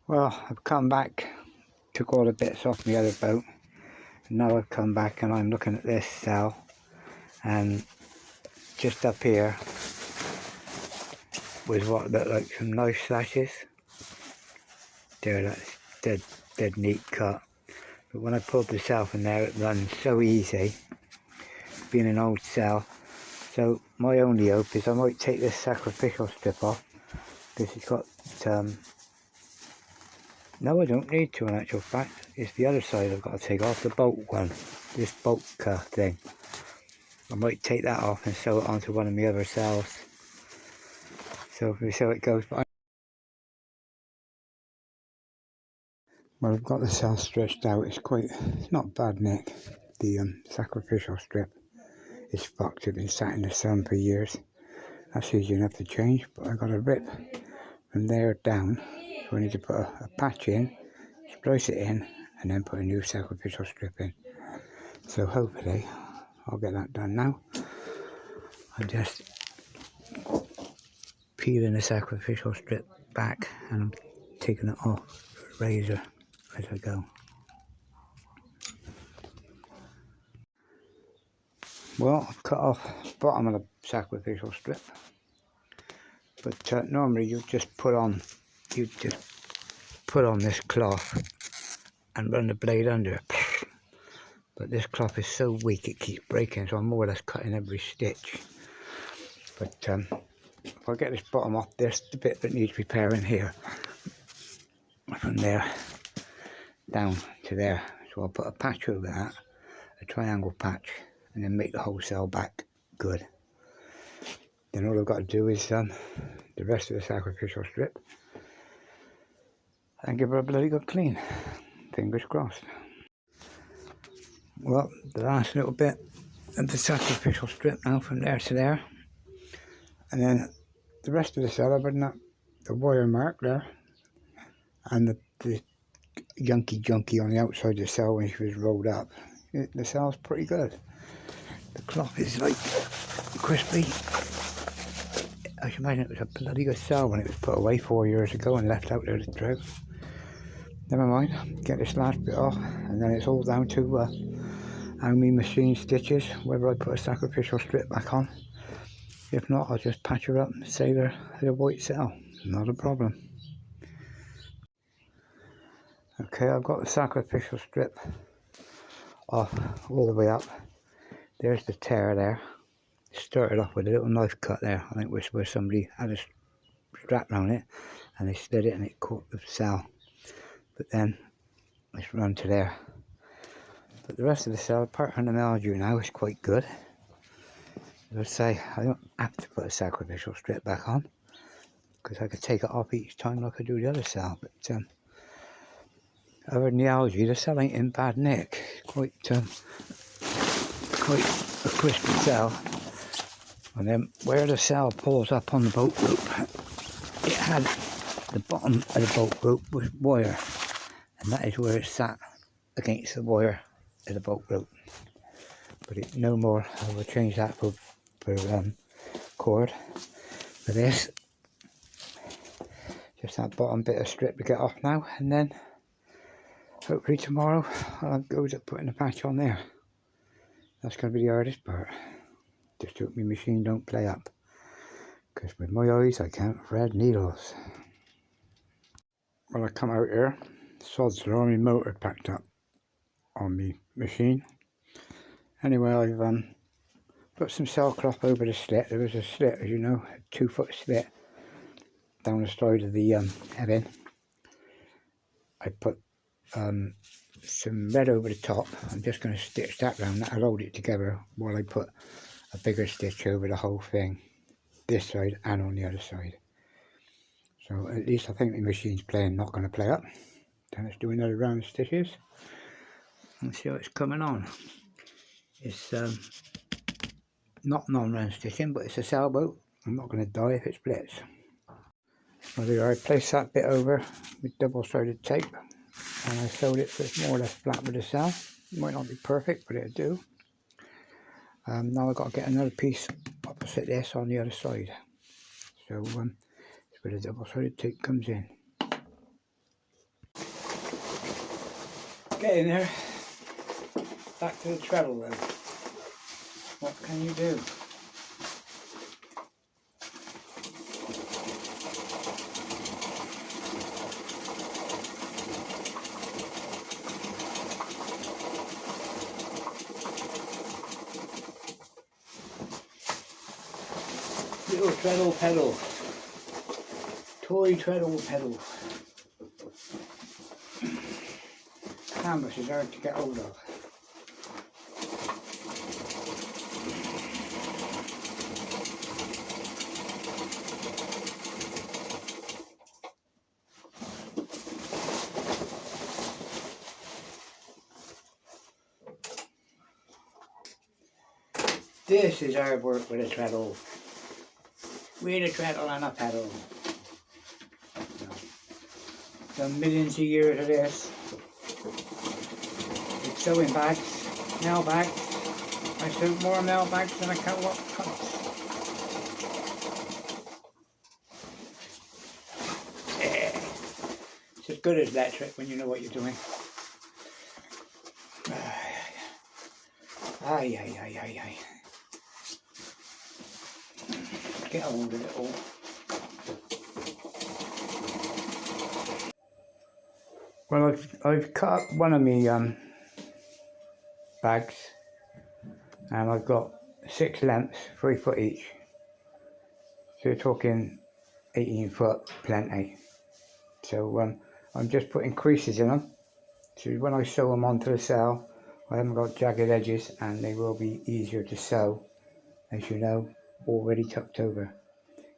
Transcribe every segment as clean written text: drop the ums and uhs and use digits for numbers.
Well, I've come back, took all the bits off the other boat, and now I've come back and I'm looking at this sail, and just up here was what looked like some nice slashes. There, that's dead neat cut. But when I pulled the sail from there, it runs so easy, being an old sail. So my only hope is I might take this sacrificial strip off, because it's got no, I don't need to in actual fact. It's the other side I've got to take off, the bolt one, this bolt thing. I might take that off and sew it onto one of my other sails. So we'll see how it goes. But well, I've got the sail stretched out. It's not bad, Nick. The sacrificial strip is fucked. It's been sat in the sun for years. That's easy enough to change, but I've got a rip from there down. So I need to put a patch in, splice it in, and then put a new sacrificial strip in. So hopefully I'll get that done now. I'm just peeling the sacrificial strip back and I'm taking it off with a razor as I go. Well, I've cut off the bottom of the sacrificial strip, but normally you just put on this cloth and run the blade under it. But this cloth is so weak it keeps breaking, so I'm more or less cutting every stitch. But if I get this bottom off, there's the bit that needs repairing here, from there down to there. So I'll put a patch over that, a triangle patch, and then make the whole sail back good. Then all I've got to do is the rest of the sacrificial strip and give her a bloody good clean. Fingers crossed. Well, the last little bit of the sacrificial strip now, from there to there, and then the rest of the sail, other than that, the wire mark there, and the junky on the outside of the sail when she was rolled up. The sail's pretty good. The cloth is like crispy. I should imagine it was a bloody good sail when it was put away 4 years ago and left out there to drought. Never mind, get this last bit off, and then it's all down to how many machine stitches, whether I put a sacrificial strip back on. If not, I'll just patch her up and save her a white sail. Not a problem. Okay, I've got the sacrificial strip off all the way up. There's the tear there. Started off with a little knife cut there. I think it was where somebody had a strap around it and they slid it and it caught the sail. But then it's run to there. But the rest of the sail, apart from the mildew now, is quite good. As I say, I don't have to put a sacrificial strip back on, because I could take it off each time like I do the other sail. But other than the algae, the sail ain't in bad nick. Quite a crispy sail. And then where the sail pulls up on the boat rope, it had the bottom of the boat rope was wire, and that is where it sat against the wire of the boat rope. But it no more. I will change that for cord for this. Just that bottom bit of strip to get off now, and then hopefully tomorrow I'll have goes at putting the patch on there. That's going to be the hardest part. Just hope my machine don't play up, because with my eyes I can't thread needles. Well, I come out here, sods are on my motor packed up on my machine. Anyway, I've put some sailcloth over the slit. There was a slit, as you know, a 2-foot slit down the side of the heading. I put some red over the top. I'm just going to stitch that round. That'll hold it together while I put a bigger stitch over the whole thing, this side and on the other side. So at least I think the machine's not going to play up. Then let's do another round of stitches and see how it's coming on. It's not non-round stitching, but it's a sailboat. I'm not going to die if it splits. Well, there I placed that bit over with double-sided tape, and I sewed it so it's more or less flat with the sail. It might not be perfect, but it'll do. Now I've got to get another piece opposite this on the other side. So it's where the double-sided tape comes in. Getting there. Back to the treadle though. What can you do? Little treadle pedal. Toy treadle pedal. Canvas is hard to get hold of. This is hard work with a treadle. With a treadle and a pedal. Done millions of years of this. With sewing bags, mail bags. I sewed more mail bags than I count what cups. Yeah. It's as good as electric when you know what you're doing. Ay, ay, ay, ay, ay. Get hold of it all. Well, I've cut up one of my bags, and I've got 6 lengths, 3 foot each. So you're talking 18 foot plenty. So I'm just putting creases in them. So when I sew them onto the sail, I haven't got jagged edges, and they will be easier to sew, as you know, already tucked over.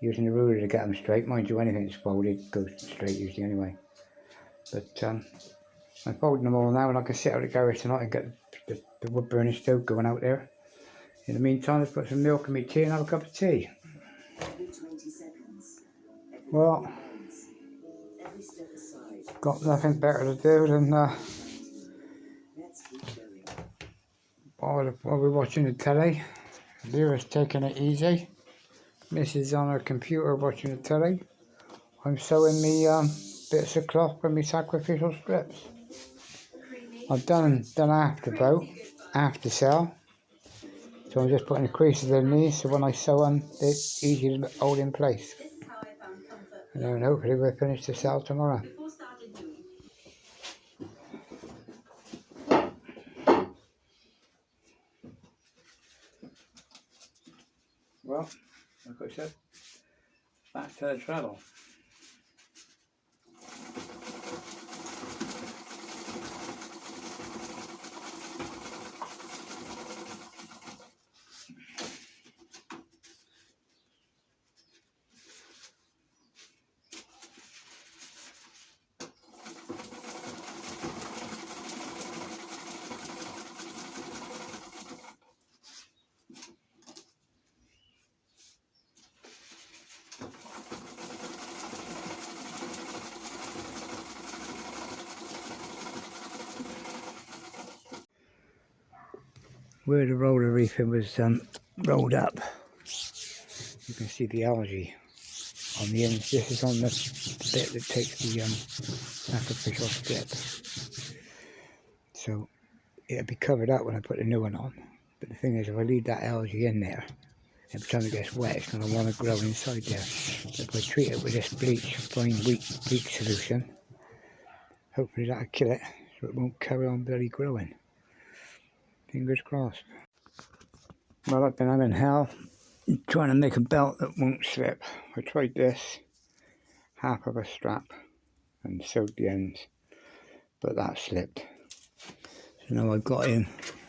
Using the ruler to get them straight. Mind you, anything that's folded goes straight usually anyway. But I'm folding them all now, and I can sit out the garage tonight and get the wood burning stove going out there. In the meantime, I've put some milk in my tea and have a cup of tea. Well, got nothing better to do than while we're watching the telly. Lyra's taking it easy. Mrs. on her computer watching the telly. I'm sewing me bits of cloth for me sacrificial strips. I've done after sell. So I'm just putting the creases in these, so when I sew them, they're easy to hold in place. And then hopefully we'll finish the sail tomorrow. Well, like I said, back to the treadle. Where the roller reefing was rolled up, you can see the algae on the end. This is on the bit that takes the sacrificial strip. So it'll be covered up when I put the new one on. But the thing is, if I leave that algae in there, every time it gets wet, it's going to want to grow inside there. If I treat it with this fine bleach solution, hopefully that'll kill it, so it won't carry on bloody growing. Fingers crossed. Well, I've been having hell trying to make a belt that won't slip. I tried this, half of a strap, and sewed the ends, but that slipped. So now I've got in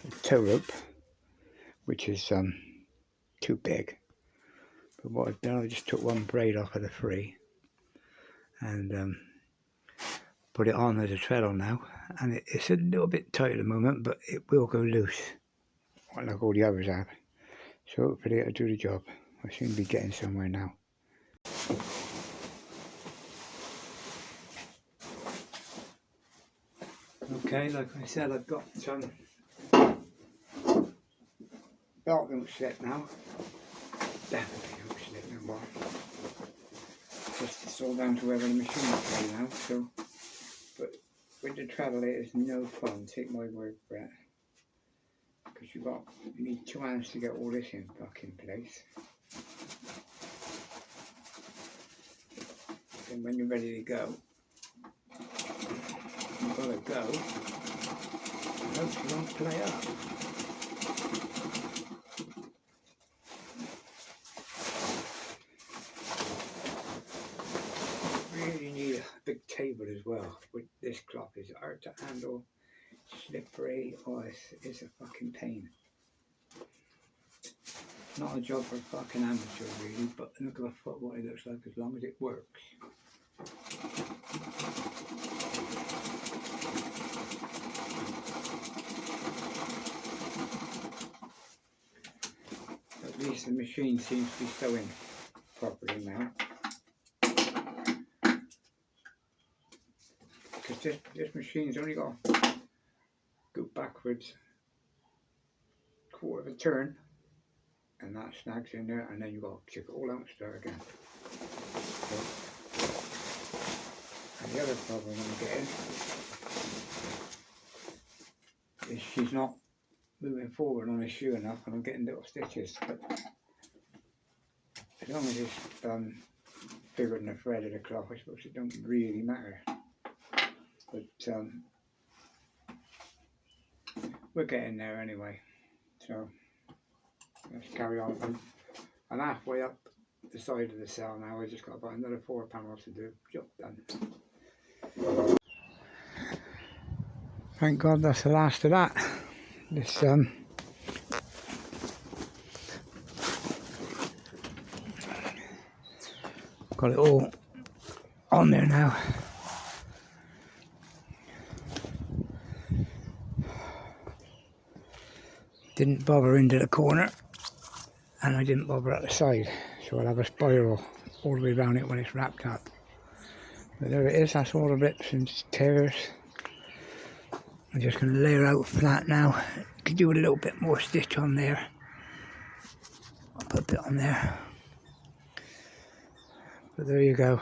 a tow rope, which is too big. But what I've done, I just took one braid off of the free and put it on as a treadle now, and it's a little bit tight at the moment, but it will go loose, like all the others have. So hopefully it'll do the job. I seem to be getting somewhere now. Okay, like I said, I've got some belt don't slip now. Definitely don't slip no more. Just it's all down to whether the machine will play now. So, but with the treadle it is no fun, take my word for it. Because you need 2 hands to get all this in fucking place. And when you're ready to go, you've got to go. I hope you don't play up. Really need a big table as well. With this cloth, it's hard to handle, slippery. Oh, it's a fucking pain. Not a job for fucking amateur really, but look at a foot what it looks like as long as it works. At least the machine seems to be sewing properly now. Because this machine's only got to go backwards 1/4 of a turn, and that snags in there, and then you've got to check it all out and start again. So, and the other problem I'm getting is she's not moving forward on a shoe enough, and I'm getting little stitches. But as long as it's bigger than the thread of the cloth, I suppose it don't really matter. But we're getting there anyway. So let's carry on. I'm halfway up the side of the sail now. I just got about another 4 panels to do. Job done. Thank God that's the last of that. This got it all on there now. Didn't bother into the corner, and I didn't bother at the side, so I'll have a spiral all the way around it when it's wrapped up. But there it is, that's all the rips and tears. I'm just going to lay her out flat now. Could do with a little bit more stitch on there. I'll put a bit on there. But there you go.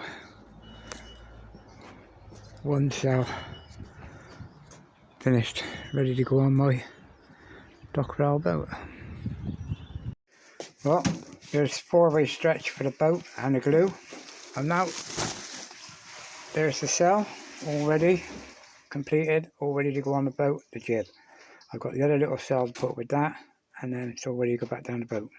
One sail finished, ready to go on my Dockrell boat. Well, there's 4-way stretch for the boat and the glue. And now there's the sail, all ready, completed, all ready to go on the boat, the jib. I've got the other little sail to put with that, and then it's all ready to go back down the boat.